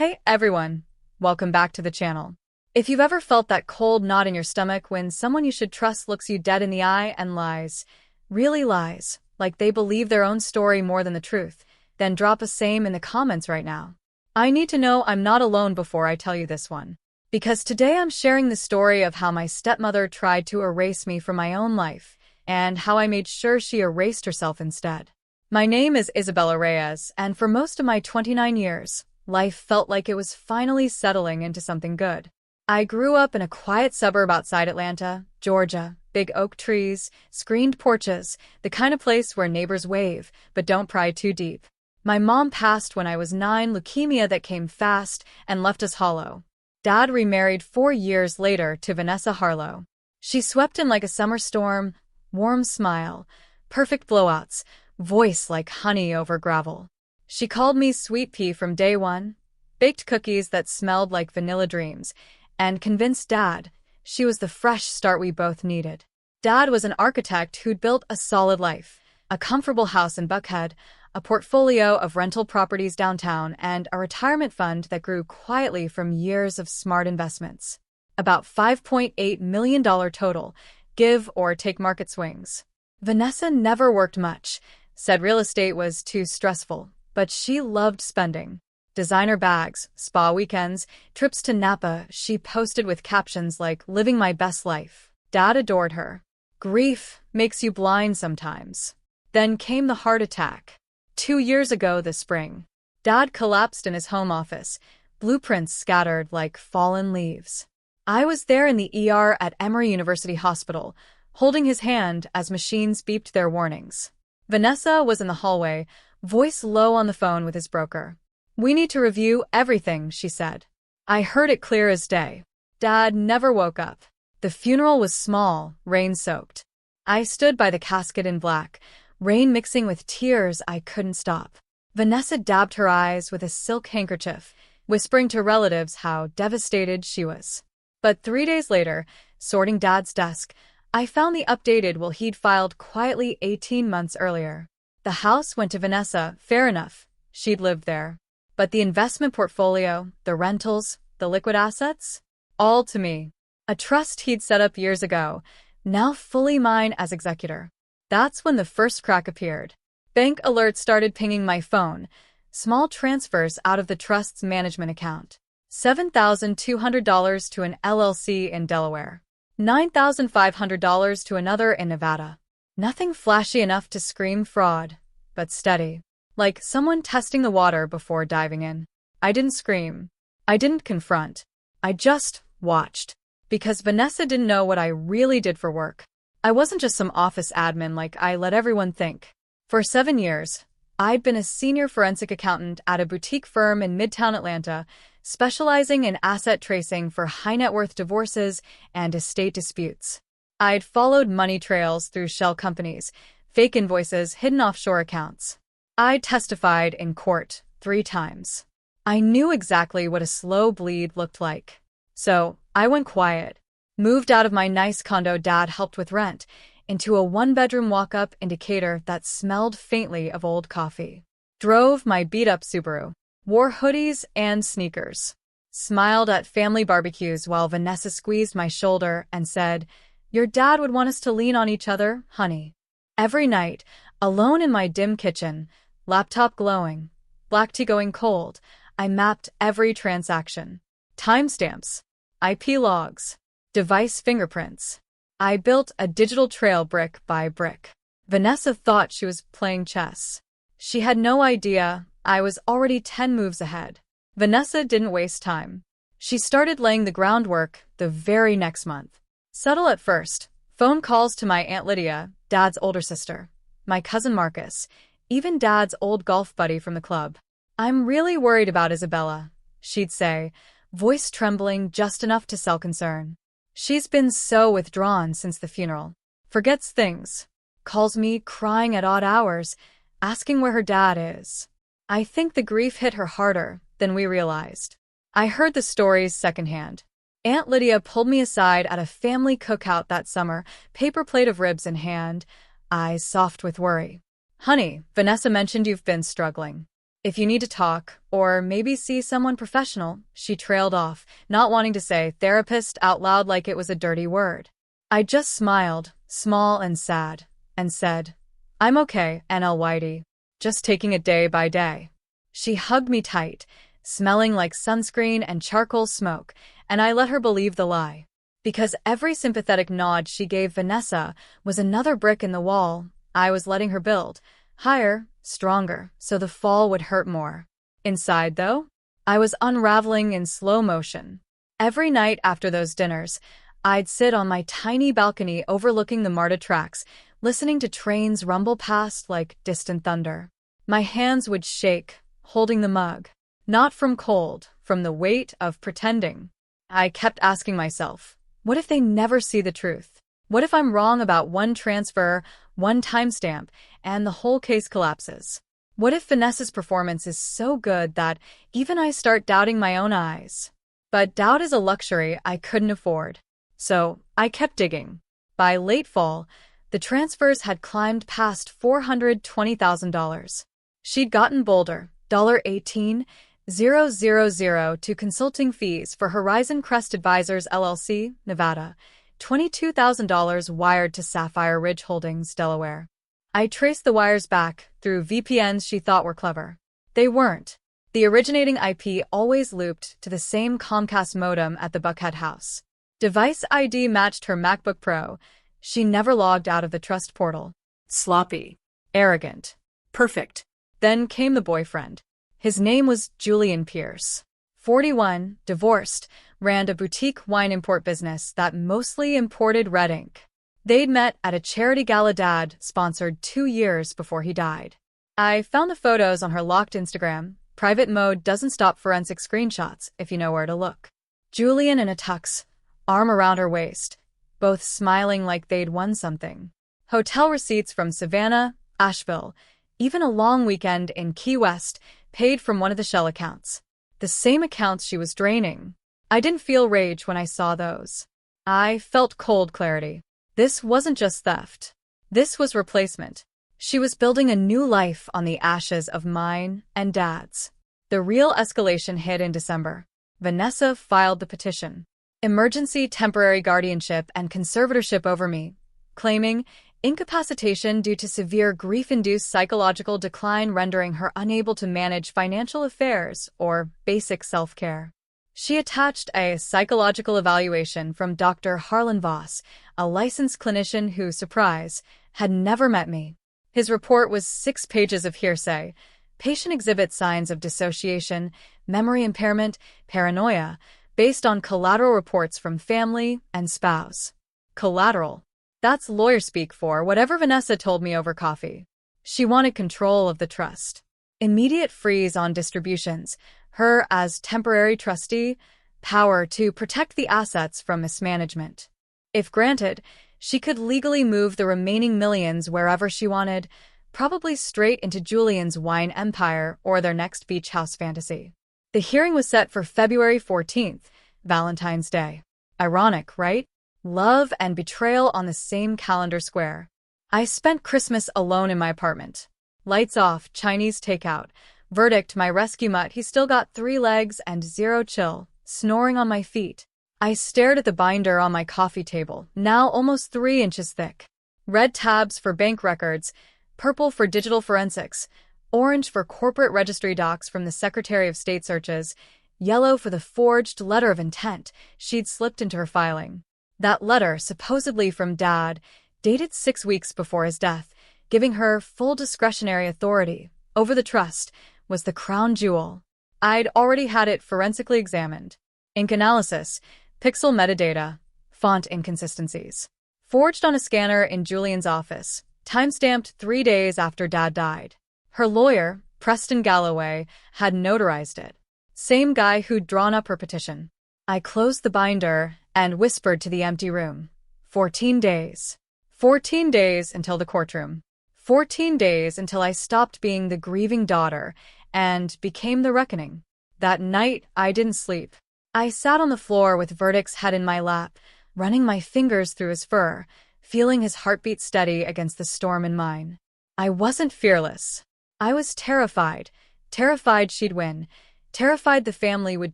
Hey everyone, welcome back to the channel. If you've ever felt that cold knot in your stomach when someone you should trust looks you dead in the eye and lies, really lies, like they believe their own story more than the truth, then drop a same in the comments right now. I need to know I'm not alone before I tell you this one. Because today I'm sharing the story of how my stepmother tried to erase me from my own life, and how I made sure she erased herself instead. My name is Isabella Reyes, and for most of my 29 years, life felt like it was finally settling into something good. I grew up in a quiet suburb outside Atlanta, Georgia. Big oak trees, screened porches, the kind of place where neighbors wave, but don't pry too deep. My mom passed when I was 9, leukemia that came fast and left us hollow. Dad remarried 4 years later to Vanessa Harlow. She swept in like a summer storm, warm smile, perfect blowouts, voice like honey over gravel. She called me Sweet Pea from day one, baked cookies that smelled like vanilla dreams, and convinced Dad she was the fresh start we both needed. Dad was an architect who'd built a solid life, a comfortable house in Buckhead, a portfolio of rental properties downtown, and a retirement fund that grew quietly from years of smart investments. About $5.8 million total, give or take market swings. Vanessa never worked much, said real estate was too stressful. But she loved spending. Designer bags, spa weekends, trips to Napa. She posted with captions like, "Living my best life." Dad adored her. Grief makes you blind sometimes. Then came the heart attack. 2 years ago this spring. Dad collapsed in his home office, blueprints scattered like fallen leaves. I was there in the ER at Emory University Hospital, holding his hand as machines beeped their warnings. Vanessa was in the hallway, voice low on the phone with his broker. "We need to review everything," she said. I heard it clear as day. Dad never woke up. The funeral was small, rain-soaked. I stood by the casket in black, rain mixing with tears I couldn't stop. Vanessa dabbed her eyes with a silk handkerchief, whispering to relatives how devastated she was. But 3 days later, sorting Dad's desk, I found the updated will he'd filed quietly 18 months earlier. The house went to Vanessa, fair enough, she'd lived there. But the investment portfolio, the rentals, the liquid assets? All to me. A trust he'd set up years ago, now fully mine as executor. That's when the first crack appeared. Bank alerts started pinging my phone. Small transfers out of the trust's management account. $7,200 to an LLC in Delaware. $9,500 to another in Nevada. Nothing flashy enough to scream fraud, but steady. Like someone testing the water before diving in. I didn't scream. I didn't confront. I just watched. Because Vanessa didn't know what I really did for work. I wasn't just some office admin like I let everyone think. For 7 years, I'd been a senior forensic accountant at a boutique firm in Midtown Atlanta, specializing in asset tracing for high-net-worth divorces and estate disputes. I'd followed money trails through shell companies, fake invoices, hidden offshore accounts. I'd testified in court 3 times. I knew exactly what a slow bleed looked like. So, I went quiet. Moved out of my nice condo Dad helped with rent, into a 1-bedroom walk-up indicator that smelled faintly of old coffee. Drove my beat-up Subaru. Wore hoodies and sneakers. Smiled at family barbecues while Vanessa squeezed my shoulder and said, "Your dad would want us to lean on each other, honey." Every night, alone in my dim kitchen, laptop glowing, black tea going cold, I mapped every transaction. Timestamps, IP logs, device fingerprints. I built a digital trail brick by brick. Vanessa thought she was playing chess. She had no idea I was already 10 moves ahead. Vanessa didn't waste time. She started laying the groundwork the very next month. Subtle at first. Phone calls to my Aunt Lydia, Dad's older sister, my cousin Marcus, even Dad's old golf buddy from the club. "I'm really worried about Isabella," she'd say, voice trembling just enough to sell concern. "She's been so withdrawn since the funeral. Forgets things. Calls me crying at odd hours, asking where her dad is." I think the grief hit her harder than we realized. I heard the stories secondhand. Aunt Lydia pulled me aside at a family cookout that summer, paper plate of ribs in hand, eyes soft with worry. "Honey, Vanessa mentioned you've been struggling." If you need to talk, or maybe see someone professional, she trailed off, not wanting to say therapist out loud like it was a dirty word. I just smiled, small and sad, and said, I'm okay, NL Whitey. Just taking it day by day. She hugged me tight, smelling like sunscreen and charcoal smoke, and I let her believe the lie. Because every sympathetic nod she gave Vanessa was another brick in the wall I was letting her build, higher, stronger, so the fall would hurt more. Inside, though, I was unraveling in slow motion. Every night after those dinners, I'd sit on my tiny balcony overlooking the MARTA tracks, listening to trains rumble past like distant thunder. My hands would shake, holding the mug. Not from cold, from the weight of pretending. I kept asking myself, what if they never see the truth? What if I'm wrong about one transfer, one timestamp, and the whole case collapses? What if Vanessa's performance is so good that even I start doubting my own eyes? But doubt is a luxury I couldn't afford. So I kept digging. By late fall, the transfers had climbed past $420,000. She'd gotten bolder, $18,000 to consulting fees for Horizon Crest Advisors LLC, Nevada, $22,000 wired to Sapphire Ridge Holdings, Delaware. I traced the wires back through VPNs she thought were clever. They weren't. The originating IP always looped to the same Comcast modem at the Buckhead house. Device ID matched her MacBook Pro. She never logged out of the trust portal. Sloppy. Arrogant. Perfect. Then came the boyfriend. His name was Julian Pierce. 41, divorced, ran a boutique wine import business that mostly imported red ink. They'd met at a charity gala Dad sponsored 2 years before he died. I found the photos on her locked Instagram. Private mode doesn't stop forensic screenshots if you know where to look. Julian in a tux, arm around her waist, both smiling like they'd won something. Hotel receipts from Savannah, Asheville, even a long weekend in Key West, paid from one of the Shell accounts. The same accounts she was draining. I didn't feel rage when I saw those. I felt cold clarity. This wasn't just theft. This was replacement. She was building a new life on the ashes of mine and Dad's. The real escalation hit in December. Vanessa filed the petition. Emergency temporary guardianship and conservatorship over me, claiming incapacitation due to severe grief-induced psychological decline rendering her unable to manage financial affairs or basic self-care. She attached a psychological evaluation from Dr. Harlan Voss, a licensed clinician who, surprise, had never met me. His report was 6 pages of hearsay. Patient exhibits signs of dissociation, memory impairment, paranoia, based on collateral reports from family and spouse. Collateral. That's lawyer speak for whatever Vanessa told me over coffee. She wanted control of the trust. Immediate freeze on distributions, her as temporary trustee, power to protect the assets from mismanagement. If granted, she could legally move the remaining millions wherever she wanted, probably straight into Julian's wine empire or their next beach house fantasy. The hearing was set for February 14th, Valentine's Day. Ironic, right? Love and betrayal on the same calendar square. I spent Christmas alone in my apartment. Lights off, Chinese takeout. Verdict, my rescue mutt, he still got 3 legs and 0 chill, snoring on my feet. I stared at the binder on my coffee table, now almost 3 inches thick. Red tabs for bank records, purple for digital forensics, orange for corporate registry docs from the Secretary of State searches, yellow for the forged letter of intent she'd slipped into her filing. That letter, supposedly from Dad, dated 6 weeks before his death, giving her full discretionary authority over the trust, was the crown jewel. I'd already had it forensically examined. Ink analysis, pixel metadata, font inconsistencies. Forged on a scanner in Julian's office, timestamped 3 days after Dad died. Her lawyer, Preston Galloway, had notarized it. Same guy who'd drawn up her petition. I closed the binder and whispered to the empty room. 14 days. 14 days until the courtroom. 14 days until I stopped being the grieving daughter and became the reckoning. That night, I didn't sleep. I sat on the floor with Verdict's head in my lap, running my fingers through his fur, feeling his heartbeat steady against the storm in mine. I wasn't fearless. I was terrified, Terrified she'd win. Terrified the family would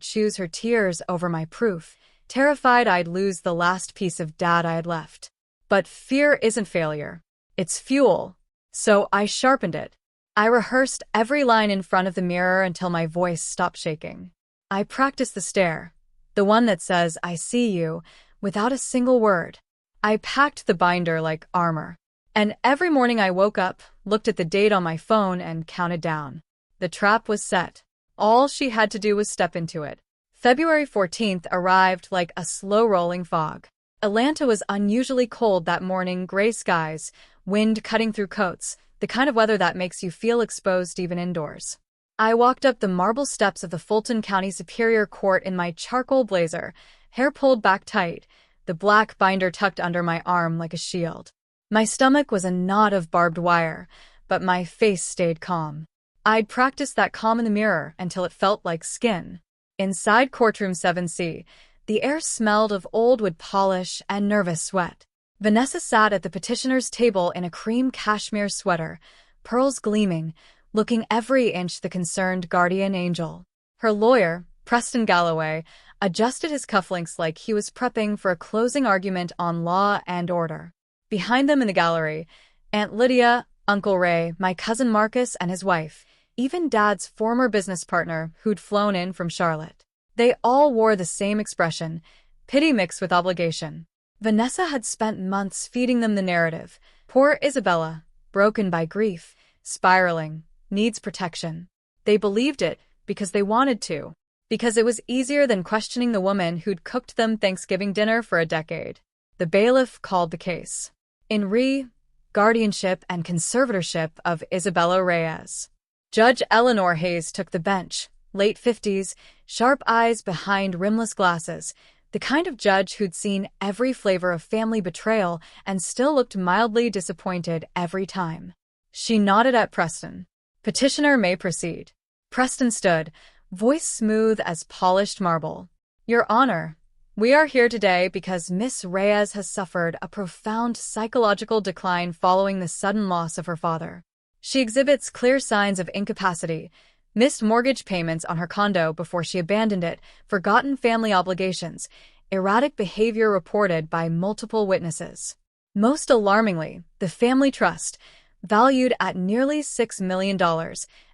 choose her tears over my proof. Terrified I'd lose the last piece of data I had left. But fear isn't failure. It's fuel. So I sharpened it. I rehearsed every line in front of the mirror until my voice stopped shaking. I practiced the stare, the one that says, "I see you," without a single word. I packed the binder like armor. And every morning I woke up, looked at the date on my phone, and counted down. The trap was set. All she had to do was step into it. February 14th arrived like a slow-rolling fog. Atlanta was unusually cold that morning, gray skies, wind cutting through coats, the kind of weather that makes you feel exposed even indoors. I walked up the marble steps of the Fulton County Superior Court in my charcoal blazer, hair pulled back tight, the black binder tucked under my arm like a shield. My stomach was a knot of barbed wire, but my face stayed calm. I'd practiced that calm in the mirror until it felt like skin. Inside courtroom 7C, the air smelled of old wood polish and nervous sweat. Vanessa sat at the petitioner's table in a cream cashmere sweater, pearls gleaming, looking every inch the concerned guardian angel. Her lawyer, Preston Galloway, adjusted his cufflinks like he was prepping for a closing argument on law and order. Behind them in the gallery, Aunt Lydia, Uncle Ray, my cousin Marcus and his wife, even Dad's former business partner who'd flown in from Charlotte. They all wore the same expression, pity mixed with obligation. Vanessa had spent months feeding them the narrative. Poor Isabella, broken by grief, spiraling, needs protection. They believed it because they wanted to, because it was easier than questioning the woman who'd cooked them Thanksgiving dinner for a decade. The bailiff called the case. In re. Guardianship and conservatorship of Isabella Reyes. Judge Eleanor Hayes took the bench, late 50s, sharp eyes behind rimless glasses, the kind of judge who'd seen every flavor of family betrayal and still looked mildly disappointed every time. She nodded at Preston. Petitioner may proceed. Preston stood, voice smooth as polished marble. Your Honor, we are here today because Miss Reyes has suffered a profound psychological decline following the sudden loss of her father. She exhibits clear signs of incapacity, missed mortgage payments on her condo before she abandoned it, forgotten family obligations, erratic behavior reported by multiple witnesses. Most alarmingly, the family trust, valued at nearly $6 million,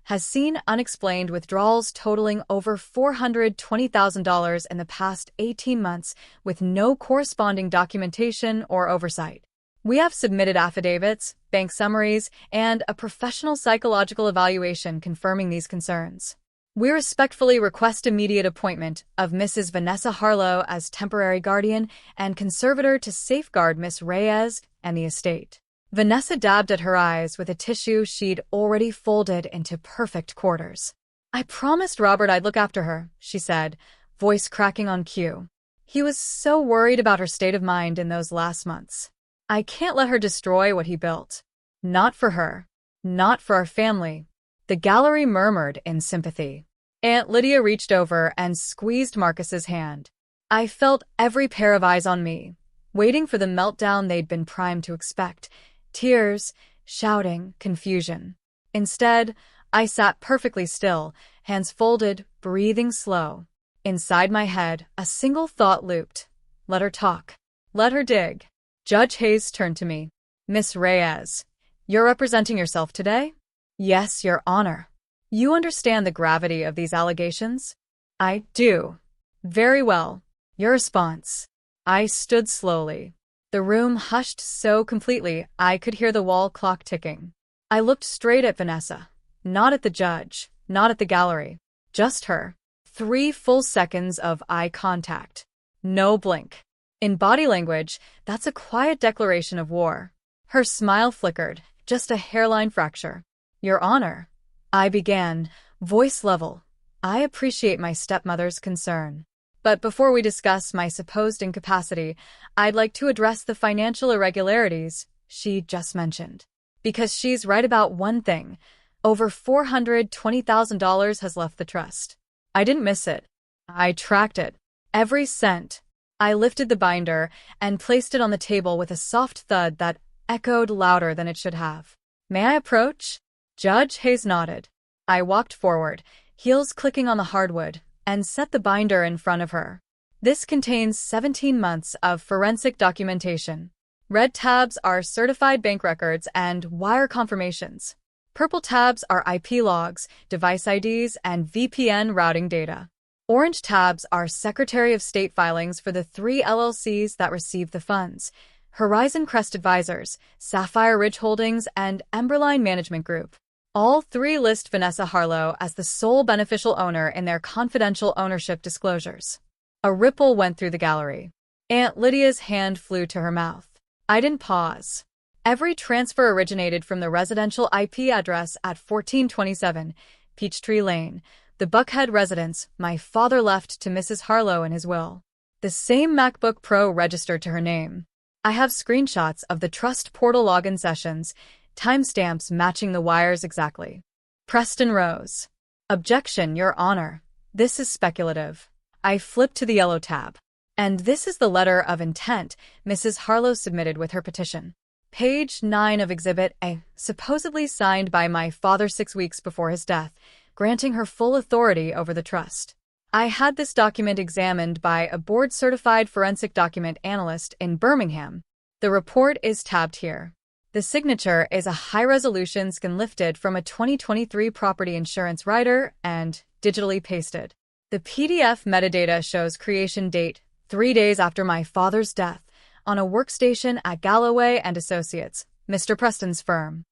has seen unexplained withdrawals totaling over $420,000 in the past 18 months with no corresponding documentation or oversight. We have submitted affidavits, bank summaries, and a professional psychological evaluation confirming these concerns. We respectfully request immediate appointment of Mrs. Vanessa Harlow as temporary guardian and conservator to safeguard Miss Reyes and the estate. Vanessa dabbed at her eyes with a tissue she'd already folded into perfect quarters. I promised Robert I'd look after her, she said, voice cracking on cue. He was so worried about her state of mind in those last months. I can't let her destroy what he built. Not for her. Not for our family. The gallery murmured in sympathy. Aunt Lydia reached over and squeezed Marcus's hand. I felt every pair of eyes on me, waiting for the meltdown they'd been primed to expect. Tears, shouting, confusion. Instead, I sat perfectly still, hands folded, breathing slow. Inside my head, a single thought looped. Let her talk. Let her dig. Judge Hayes turned to me. Miss Reyes, you're representing yourself today? Yes, Your Honor. You understand the gravity of these allegations? I do. Very well. Your response. I stood slowly. The room hushed so completely I could hear the wall clock ticking. I looked straight at Vanessa. Not at the judge, not at the gallery. Just her. 3 full seconds of eye contact. No blink. In body language, that's a quiet declaration of war. Her smile flickered, just a hairline fracture. Your Honor, I began, voice level. I appreciate my stepmother's concern. But before we discuss my supposed incapacity, I'd like to address the financial irregularities she just mentioned. Because she's right about one thing. Over $420,000 has left the trust. I didn't miss it. I tracked it. Every cent. I lifted the binder and placed it on the table with a soft thud that echoed louder than it should have. May I approach? Judge Hayes nodded. I walked forward, heels clicking on the hardwood, and set the binder in front of her. This contains 17 months of forensic documentation. Red tabs are certified bank records and wire confirmations. Purple tabs are IP logs, device IDs, and VPN routing data. Orange tabs are Secretary of State filings for the 3 LLCs that received the funds: Horizon Crest Advisors, Sapphire Ridge Holdings, and Emberline Management Group. All 3 list Vanessa Harlow as the sole beneficial owner in their confidential ownership disclosures. A ripple went through the gallery. Aunt Lydia's hand flew to her mouth. I didn't pause. Every transfer originated from the residential IP address at 1427 Peachtree Lane, the Buckhead residence my father left to Mrs. Harlow in his will. The same MacBook Pro registered to her name. I have screenshots of the trust portal login sessions, timestamps matching the wires exactly. Preston rose. Objection, Your Honor. This is speculative. I flipped to the yellow tab. And this is the letter of intent Mrs. Harlow submitted with her petition. Page 9 of Exhibit A, supposedly signed by my father 6 weeks before his death, granting her full authority over the trust. I had this document examined by a board-certified forensic document analyst in Birmingham. The report is tabbed here. The signature is a high-resolution scan lifted from a 2023 property insurance rider and digitally pasted. The PDF metadata shows creation date 3 days after my father's death, on a workstation at Galloway and Associates, Mr. Preston's firm.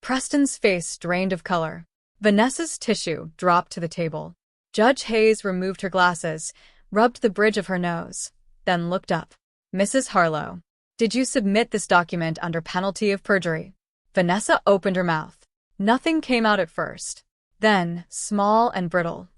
Preston's face drained of color. Vanessa's tissue dropped to the table. Judge Hayes removed her glasses, rubbed the bridge of her nose, then looked up. Mrs. Harlow, did you submit this document under penalty of perjury? Vanessa opened her mouth. Nothing came out at first. Then, small and brittle.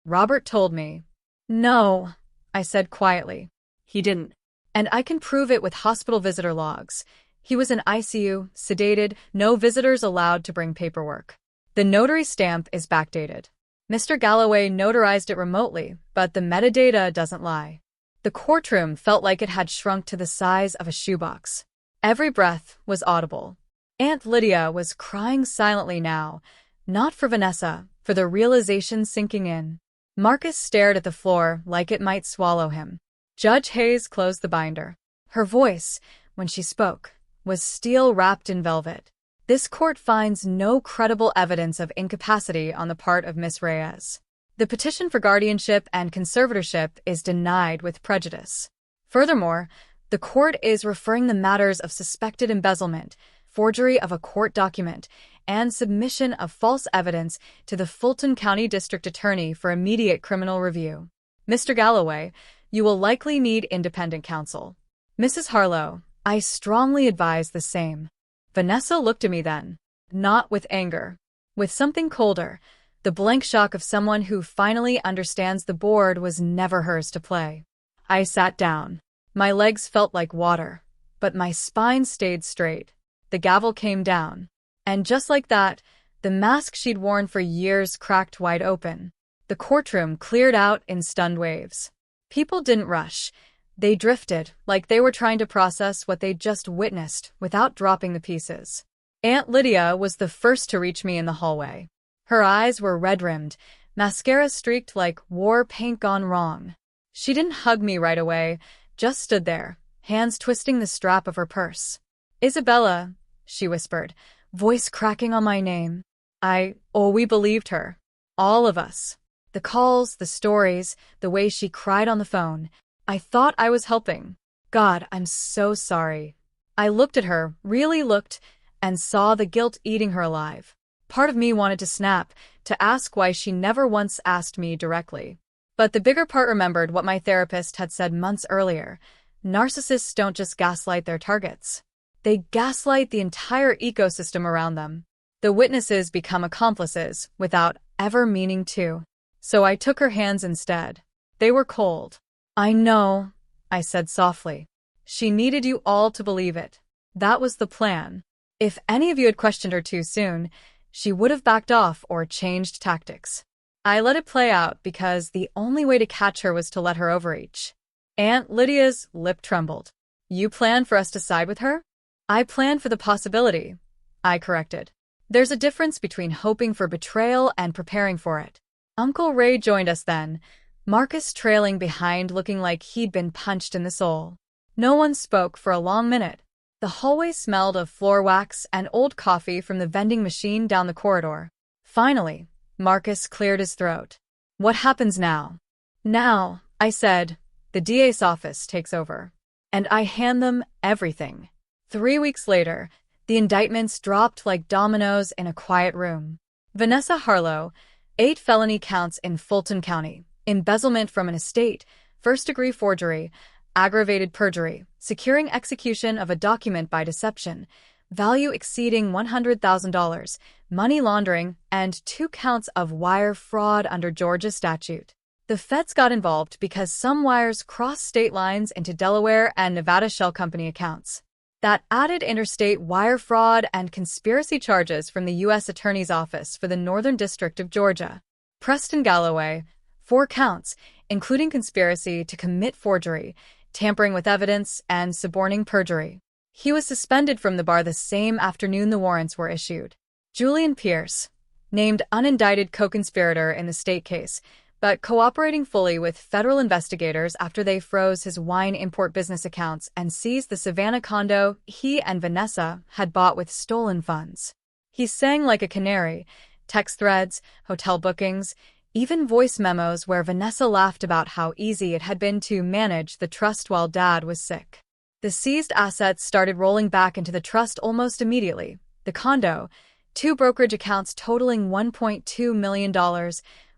Robert told me. No, I said quietly. He didn't. And I can prove it with hospital visitor logs. He was in ICU, sedated, no visitors allowed to bring paperwork. The notary stamp is backdated. Mr. Galloway notarized it remotely, but the metadata doesn't lie. The courtroom felt like it had shrunk to the size of a shoebox. Every breath was audible. Aunt Lydia was crying silently now, not for Vanessa, for the realization sinking in. Marcus stared at the floor like it might swallow him. Judge Hayes closed the binder. Her voice, when she spoke, was steel wrapped in velvet. This court finds no credible evidence of incapacity on the part of Miss Reyes. The petition for guardianship and conservatorship is denied with prejudice. Furthermore, the court is referring the matters of suspected embezzlement, forgery of a court document, and submission of false evidence to the Fulton County District Attorney for immediate criminal review. Mr. Galloway, you will likely need independent counsel. Mrs. Harlow, I strongly advise the same. Vanessa looked at me then, not with anger, with something colder, the blank shock of someone who finally understands the board was never hers to play. I sat down. My legs felt like water, but my spine stayed straight. The gavel came down. And just like that, the mask she'd worn for years cracked wide open. The courtroom cleared out in stunned waves. People didn't rush. They drifted, like they were trying to process what they'd just witnessed without dropping the pieces. Aunt Lydia was the first to reach me in the hallway. Her eyes were red-rimmed, mascara streaked like war paint gone wrong. She didn't hug me right away, just stood there, hands twisting the strap of her purse. Isabella, she whispered, voice cracking on my name. We believed her. All of us. The calls, the stories, the way she cried on the phone. I thought I was helping. God, I'm so sorry. I looked at her, really looked, and saw the guilt eating her alive. Part of me wanted to snap, to ask why she never once asked me directly. But the bigger part remembered what my therapist had said months earlier. Narcissists don't just gaslight their targets. They gaslight the entire ecosystem around them. The witnesses become accomplices without ever meaning to. So I took her hands instead. They were cold. I know, I said softly. She needed you all to believe it. That was the plan. If any of you had questioned her too soon, she would have backed off or changed tactics. I let it play out because the only way to catch her was to let her overreach. Aunt Lydia's lip trembled. You planned for us to side with her? I planned for the possibility, I corrected. There's a difference between hoping for betrayal and preparing for it. Uncle Ray joined us then, Marcus trailing behind looking like he'd been punched in the soul. No one spoke for a long minute. The hallway smelled of floor wax and old coffee from the vending machine down the corridor. Finally, Marcus cleared his throat. What happens now? Now, I said, the DA's office takes over. And I hand them everything. 3 weeks later, the indictments dropped like dominoes in a quiet room. Vanessa Harlow, 8 felony counts in Fulton County, embezzlement from an estate, first-degree forgery, aggravated perjury, securing execution of a document by deception, value exceeding $100,000, money laundering, and 2 counts of wire fraud under Georgia statute. The feds got involved because some wires crossed state lines into Delaware and Nevada shell company accounts. That added interstate wire fraud and conspiracy charges from the U.S. Attorney's Office for the Northern District of Georgia. Preston Galloway, 4 counts, including conspiracy to commit forgery, tampering with evidence, and suborning perjury. He was suspended from the bar the same afternoon the warrants were issued. Julian Pierce, named unindicted co-conspirator in the state case, but cooperating fully with federal investigators after they froze his wine import business accounts and seized the Savannah condo he and Vanessa had bought with stolen funds. He sang like a canary, text threads, hotel bookings, even voice memos where Vanessa laughed about how easy it had been to manage the trust while Dad was sick. The seized assets started rolling back into the trust almost immediately. The condo, 2 brokerage accounts totaling $1.2 million,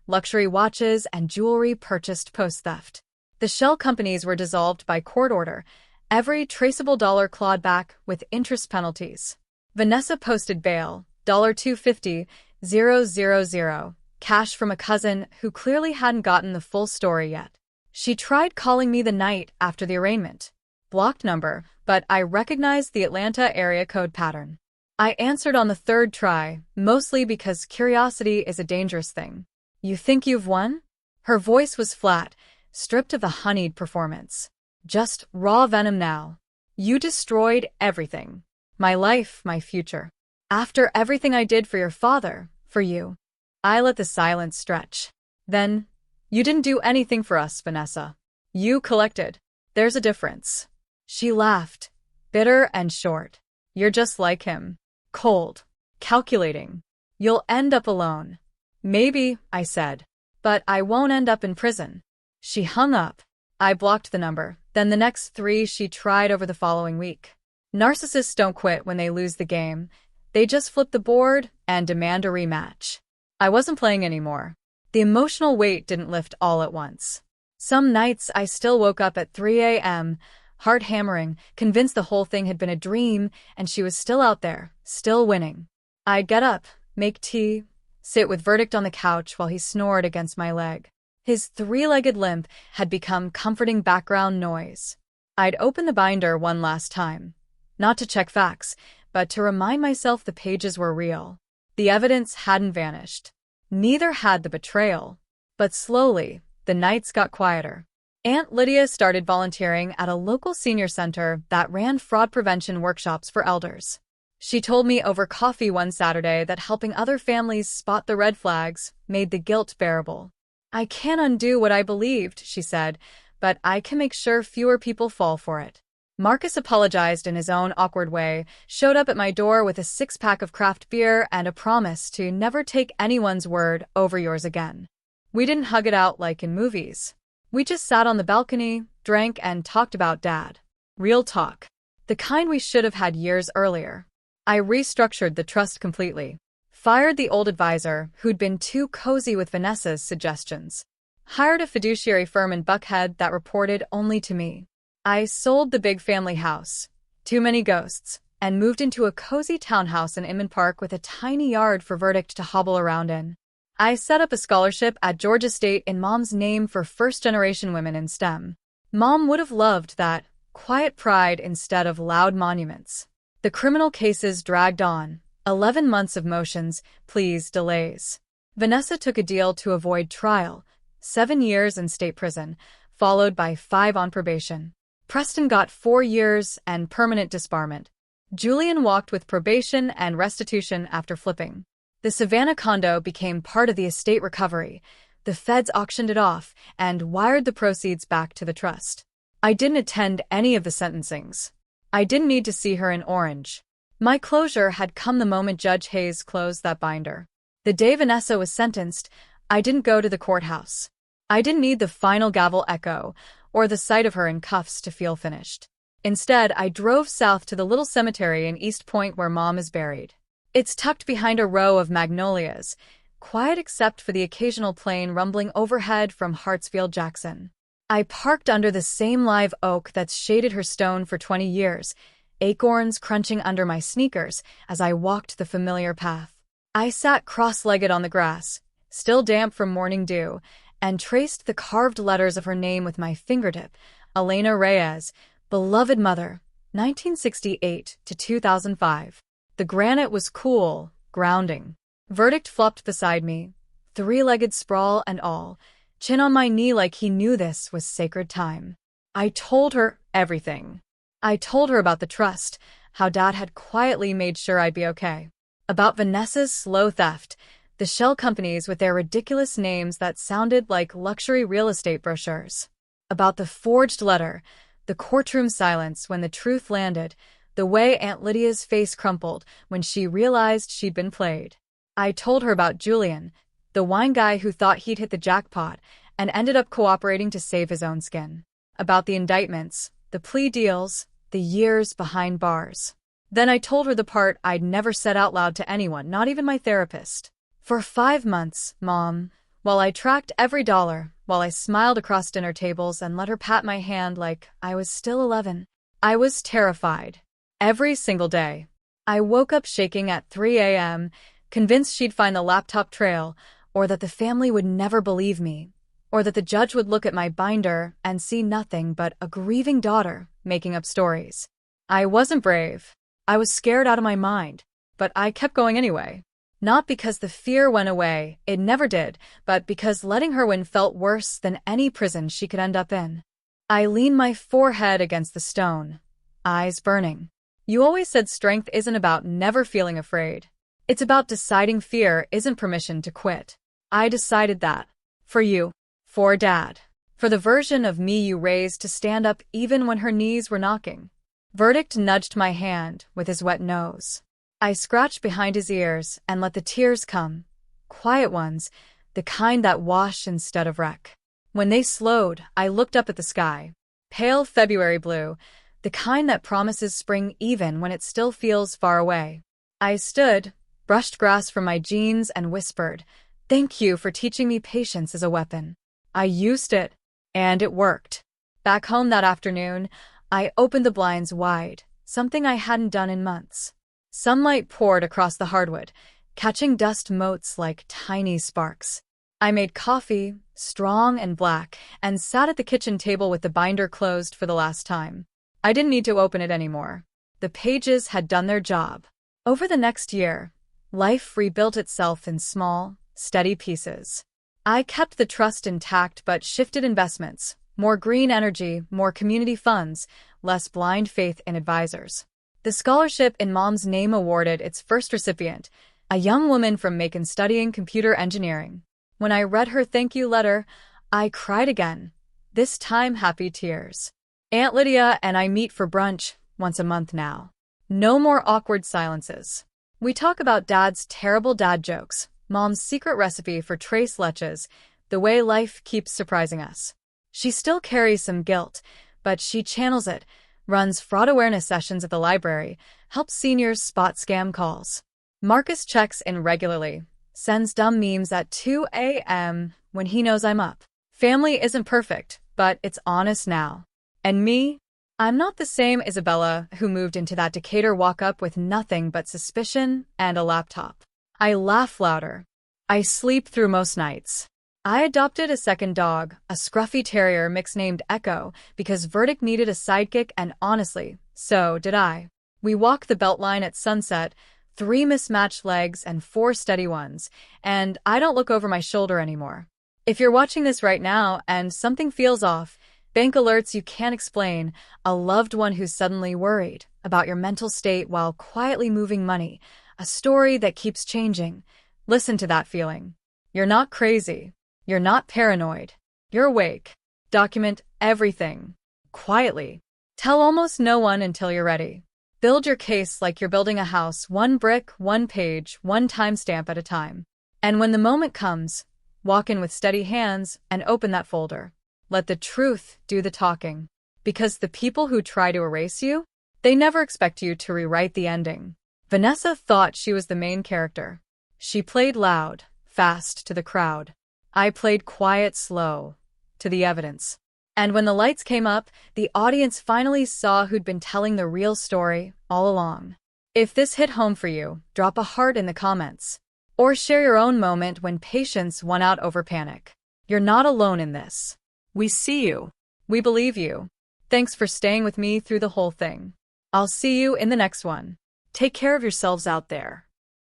luxury watches and jewelry purchased post-theft. The shell companies were dissolved by court order, every traceable dollar clawed back with interest penalties. Vanessa posted bail, $250,000, cash from a cousin who clearly hadn't gotten the full story yet. She tried calling me the night after the arraignment. Blocked number, but I recognized the Atlanta area code pattern. I answered on the 3rd try, mostly because curiosity is a dangerous thing. You think you've won? Her voice was flat, stripped of the honeyed performance. Just raw venom now. You destroyed everything. My life, my future. After everything I did for your father, for you. I let the silence stretch. Then, you didn't do anything for us, Vanessa. You collected. There's a difference. She laughed, bitter and short. You're just like him. Cold. Calculating. You'll end up alone. Maybe, I said. But I won't end up in prison. She hung up. I blocked the number. Then the next 3 she tried over the following week. Narcissists don't quit when they lose the game. They just flip the board and demand a rematch. I wasn't playing anymore. The emotional weight didn't lift all at once. Some nights I still woke up at 3 a.m., heart hammering, convinced the whole thing had been a dream and she was still out there, still winning. I'd get up, make tea, sit with Verdict on the couch while he snored against my leg. His 3-legged limp had become comforting background noise. I'd open the binder one last time, not to check facts, but to remind myself the pages were real. The evidence hadn't vanished. Neither had the betrayal. But slowly, the nights got quieter. Aunt Lydia started volunteering at a local senior center that ran fraud prevention workshops for elders. She told me over coffee one Saturday that helping other families spot the red flags made the guilt bearable. I can't undo what I believed, she said, but I can make sure fewer people fall for it. Marcus apologized in his own awkward way, showed up at my door with a 6-pack of craft beer and a promise to never take anyone's word over yours again. We didn't hug it out like in movies. We just sat on the balcony, drank, and talked about Dad. Real talk. The kind we should have had years earlier. I restructured the trust completely. Fired the old advisor who'd been too cozy with Vanessa's suggestions. Hired a fiduciary firm in Buckhead that reported only to me. I sold the big family house, too many ghosts, and moved into a cozy townhouse in Inman Park with a tiny yard for Verdict to hobble around in. I set up a scholarship at Georgia State in Mom's name for first-generation women in STEM. Mom would have loved that quiet pride instead of loud monuments. The criminal cases dragged on. 11 months of motions, pleas, delays. Vanessa took a deal to avoid trial, 7 years in state prison, followed by 5 on probation. Preston got 4 years and permanent disbarment. Julian walked with probation and restitution after flipping. The Savannah condo became part of the estate recovery. The feds auctioned it off and wired the proceeds back to the trust. I didn't attend any of the sentencings. I didn't need to see her in orange. My closure had come the moment Judge Hayes closed that binder. The day Vanessa was sentenced, I didn't go to the courthouse. I didn't need the final gavel echo or the sight of her in cuffs to feel finished. Instead, I drove south to the little cemetery in East Point where Mom is buried. It's tucked behind a row of magnolias, quiet except for the occasional plane rumbling overhead from Hartsfield-Jackson. I parked under the same live oak that's shaded her stone for 20 years, acorns crunching under my sneakers as I walked the familiar path. I sat cross-legged on the grass, still damp from morning dew, and traced the carved letters of her name with my fingertip. Elena Reyes, beloved mother, 1968 to 2005. The granite was cool, grounding. Verdict flopped beside me, three-legged sprawl and all, chin on my knee like he knew this was sacred time. I told her everything. I told her about the trust, how Dad had quietly made sure I'd be okay. About Vanessa's slow theft, the shell companies with their ridiculous names that sounded like luxury real estate brochures. About the forged letter, the courtroom silence when the truth landed, the way Aunt Lydia's face crumpled when she realized she'd been played. I told her about Julian, the wine guy who thought he'd hit the jackpot and ended up cooperating to save his own skin. About the indictments, the plea deals, the years behind bars. Then I told her the part I'd never said out loud to anyone, not even my therapist. For 5 months, Mom, while I tracked every dollar, while I smiled across dinner tables and let her pat my hand like I was still 11, I was terrified. Every single day. I woke up shaking at 3 a.m., convinced she'd find the laptop trail, or that the family would never believe me, or that the judge would look at my binder and see nothing but a grieving daughter making up stories. I wasn't brave. I was scared out of my mind, but I kept going anyway. Not because the fear went away, it never did, but because letting her win felt worse than any prison she could end up in. I leaned my forehead against the stone, eyes burning. You always said strength isn't about never feeling afraid. It's about deciding fear isn't permission to quit. I decided that. For you. For Dad. For the version of me you raised to stand up even when her knees were knocking. Verdict nudged my hand with his wet nose. I scratched behind his ears and let the tears come. Quiet ones, the kind that wash instead of wreck. When they slowed, I looked up at the sky. Pale February blue, the kind that promises spring even when it still feels far away. I stood, brushed grass from my jeans and whispered, "Thank you for teaching me patience as a weapon." I used it, and it worked. Back home that afternoon, I opened the blinds wide, something I hadn't done in months. Sunlight poured across the hardwood, catching dust motes like tiny sparks. I made coffee, strong and black, and sat at the kitchen table with the binder closed for the last time. I didn't need to open it anymore. The pages had done their job. Over the next year, life rebuilt itself in small, steady pieces. I kept the trust intact but shifted investments, more green energy, more community funds, less blind faith in advisors. The scholarship in Mom's name awarded its first recipient, a young woman from Macon studying computer engineering. When I read her thank you letter, I cried again, this time happy tears. Aunt Lydia and I meet for brunch once a month now. No more awkward silences. We talk about Dad's terrible dad jokes, Mom's secret recipe for tres leches, the way life keeps surprising us. She still carries some guilt, but she channels it, runs fraud awareness sessions at the library, helps seniors spot scam calls. Marcus checks in regularly, sends dumb memes at 2 a.m. when he knows I'm up. Family isn't perfect, but it's honest now. And me? I'm not the same Isabella who moved into that Decatur walk-up with nothing but suspicion and a laptop. I laugh louder. I sleep through most nights. I adopted a second dog, a scruffy terrier mix named Echo, because Verdict needed a sidekick and honestly, so did I. We walk the Beltline at sunset, 3 mismatched legs and 4 steady ones, and I don't look over my shoulder anymore. If you're watching this right now and something feels off, bank alerts you can't explain, a loved one who's suddenly worried about your mental state while quietly moving money, a story that keeps changing. Listen to that feeling. You're not crazy. You're not paranoid. You're awake. Document everything. Quietly. Tell almost no one until you're ready. Build your case like you're building a house, one brick, one page, one timestamp at a time. And when the moment comes, walk in with steady hands and open that folder. Let the truth do the talking. Because the people who try to erase you, they never expect you to rewrite the ending. Vanessa thought she was the main character. She played loud, fast to the crowd. I played quiet, slow to the evidence. And when the lights came up, the audience finally saw who'd been telling the real story all along. If this hit home for you, drop a heart in the comments. Or share your own moment when patience won out over panic. You're not alone in this. We see you. We believe you. Thanks for staying with me through the whole thing. I'll see you in the next one. Take care of yourselves out there.